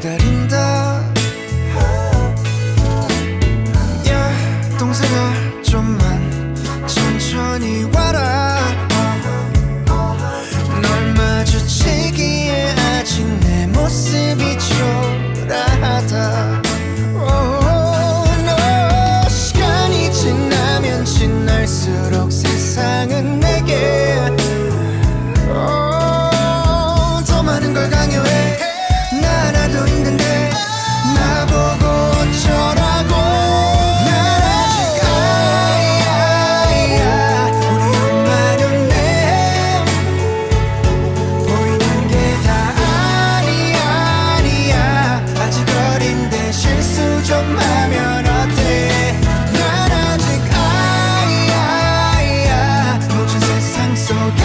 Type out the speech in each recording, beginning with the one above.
기다린다. 야 동생아 좀만 천천히 와라. 널 마주치기에 아직 내 모습이 초라하다. 너 시간이 지나면 지날수록 세상은 내게 더 많은 걸 강요해. 나 하나도 힘든데 나보고 어쩌라고. 난 아직 아이야. 우리 엄마 눈에 보이는 게 다 아니야. 아직 어린데 실수 좀 하면 어때. 난 아직 아이야. 모진 세상 속에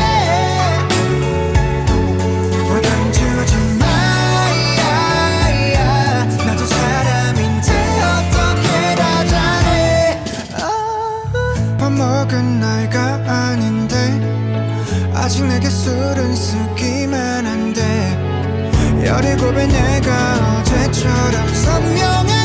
부담 주지 마. 나도 사람인데 어떻게 다 잘해. 밥 먹은 나이가 아닌데 아직 내게 술은 쓰기만 한데 17에 내가 어제처럼 선명해.